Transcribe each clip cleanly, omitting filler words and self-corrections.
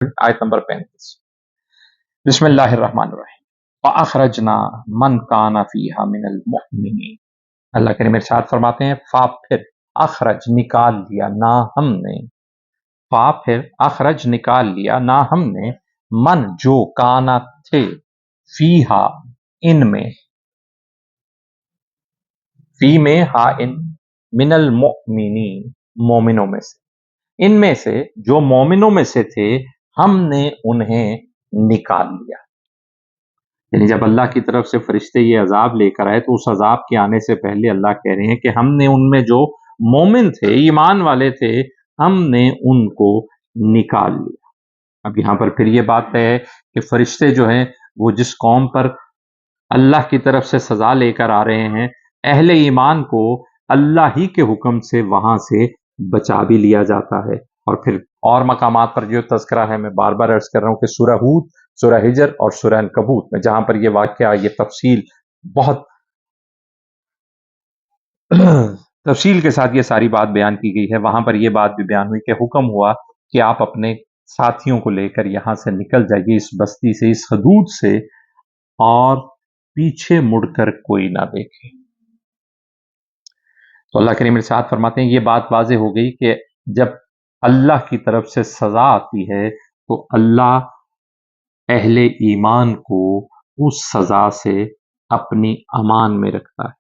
आयत नंबर 35। बिस्मिल्लाहिर्रहमानिर्रहीम। फ़अख़रजना मन कान फ़ीहा मिनल मुअमिनीन। अल्लाह करीम इरशाद फरमाते हैं, फा फिर अखरज निकाल लिया ना हमने, फा फिर अखरज निकाल लिया ना हमने, मन जो काना थे, फीहा इनमें, फी में हा इन, मिनल मुअमिनीन मोमिनों में से, इनमें से जो मोमिनों में से थे हमने उन्हें निकाल लिया। यानी जब अल्लाह की तरफ से फरिश्ते ये अजाब लेकर आए तो उस अजाब के आने से पहले अल्लाह कह रहे हैं कि हमने उनमें जो मोमिन थे, ईमान वाले थे, हमने उनको निकाल लिया। अब यहाँ पर फिर ये बात है कि फरिश्ते जो हैं वो जिस कौम पर अल्लाह की तरफ से सजा लेकर आ रहे हैं, अहले ईमान को अल्लाह ही के हुक्म से वहां से बचा भी लिया जाता है। और फिर और मकामात पर जो तज़किरा है, मैं बार बार अर्ज कर रहा हूँ कि सूरह हूद, सूरह हिजर और सूरह अनकबूत में जहां पर ये वाक़या, ये तफसील बहुत तफसील के साथ ये सारी बात बयान की गई है, वहां पर यह बात भी बयान हुई कि हुक्म हुआ कि आप अपने साथियों को लेकर यहां से निकल जाइए, इस बस्ती से, इस हदूद से, और पीछे मुड़कर कोई ना देखे। तो अल्लाह करीम इरशाद फरमाते हैं, ये बात वाज़े हो गई कि जब अल्लाह की तरफ से सजा आती है तो अल्लाह अहले ईमान को उस सजा से अपनी अमान में रखता है।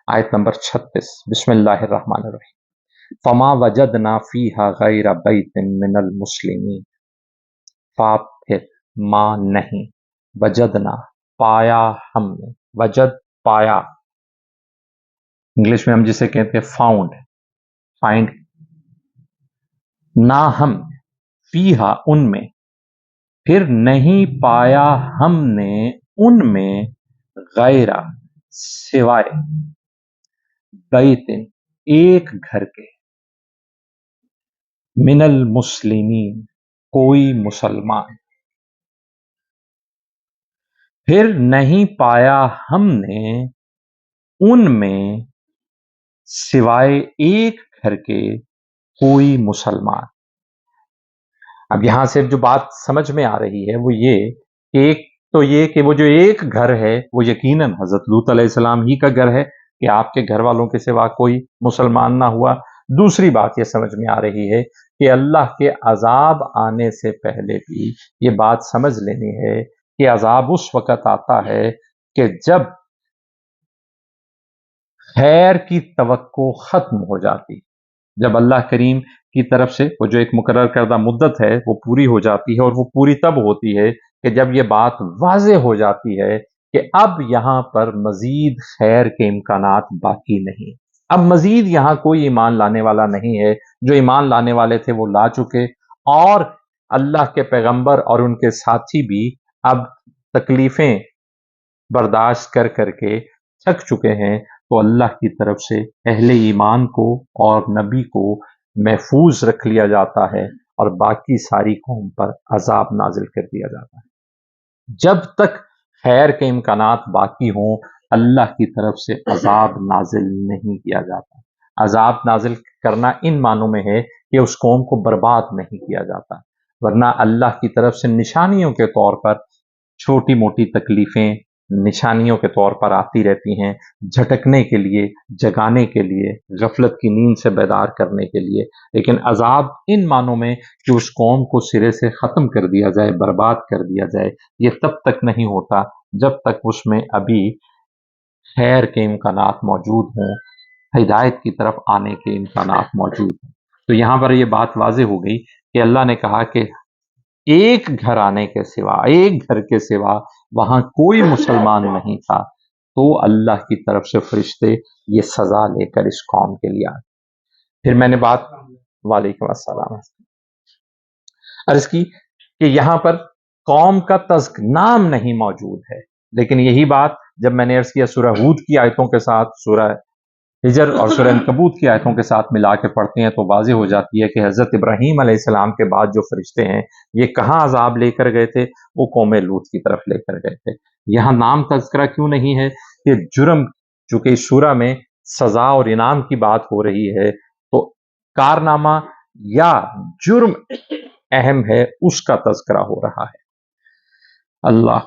आयत नंबर 36, बिस्मिल्लाहिर्रहमानिर्रहीम। फमा वजदना फीहा गैर बैतिन मिनल मुस्लिमीन। फा फिर मा नहीं, वजदना पाया हमने, वजद पाया, इंग्लिश में हम जिसे कहते हैं फाउंड, फाइंड, ना हम, फीहा उनमें, फिर नहीं पाया हमने उनमें, गैरा सिवाय, बैतिन एक घर के, मिनल मुस्लिमीन कोई मुसलमान, फिर नहीं पाया हमने उनमें सिवाय एक घर के कोई मुसलमान। अब यहां से जो बात समझ में आ रही है वो ये, एक तो ये कि वो जो एक घर है वो यकीनन हजरत लूत अलैहिस्सलाम ही का घर है कि आपके घर वालों के सिवा कोई मुसलमान ना हुआ। दूसरी बात ये समझ में आ रही है कि अल्लाह के अजाब आने से पहले भी ये बात समझ लेनी है कि अजाब उस वक़्त आता है कि जब खैर की तवक्को खत्म हो जाती, जब अल्लाह करीम की तरफ से वो जो एक मुकर्रर करदा मुद्दत है वो पूरी हो जाती है, और वो पूरी तब होती है कि जब ये बात वाज़े हो जाती है कि अब यहां पर मजीद खैर के इम्कानात बाकी नहीं, अब मजीद यहां कोई ईमान लाने वाला नहीं है, जो ईमान लाने वाले थे वो ला चुके, और अल्लाह के पैगंबर और उनके साथी भी अब तकलीफें बर्दाश्त कर करके थक चुके हैं। तो अल्लाह की तरफ से अहले ईमान को और नबी को महफूज रख लिया जाता है और बाकी सारी कौम पर अजाब नाजिल कर दिया जाता है। जब तक खैर के इम्कानात बाकी हों, अल्लाह की तरफ से अजाब नाजिल नहीं किया जाता। अजाब नाजिल करना इन मानों में है कि उस कौम को बर्बाद नहीं किया जाता, वरना अल्लाह की तरफ से निशानियों के तौर पर छोटी मोटी तकलीफें निशानियों के तौर पर आती रहती हैं, झटकने के लिए, जगाने के लिए, गफलत की नींद से बेदार करने के लिए। लेकिन अजाब इन मानों में कि उस कौम को सिरे से ख़त्म कर दिया जाए, बर्बाद कर दिया जाए, ये तब तक नहीं होता जब तक उसमें अभी खैर के इम्कानात मौजूद हों, हिदायत की तरफ आने के इम्कानात मौजूद हों। तो यहाँ पर यह बात वाज़े हो गई कि अल्लाह ने कहा कि एक घर आने के सिवा, एक घर के सिवा वहां कोई मुसलमान नहीं था, तो अल्लाह की तरफ से फरिश्ते ये सजा लेकर इस कौम के लिए आए। फिर मैंने बात, वालेकुम अस्सलाम, अर्ज की कि यहां पर कौम का तज़्क नाम नहीं मौजूद है, लेकिन यही बात जब मैंने अर्ज किया सूरह हूद की आयतों के साथ, सूरह हिजर और सूरह अनकबूत की आयतों के साथ मिला के पढ़ते हैं तो वाज़ेह हो जाती है कि हज़रत इब्राहीम अलैहिस्सलाम के बाद जो फरिश्ते हैं ये कहाँ अजाब लेकर गए थे, वो कौम लूत की तरफ लेकर गए थे। यहाँ नाम तज़किरा क्यों नहीं है कि जुर्म, चूंकि इस सूरा में सजा और इनाम की बात हो रही है, तो कारनामा या जुर्म اہم ہے اس کا تذکرہ ہو رہا ہے۔ اللہ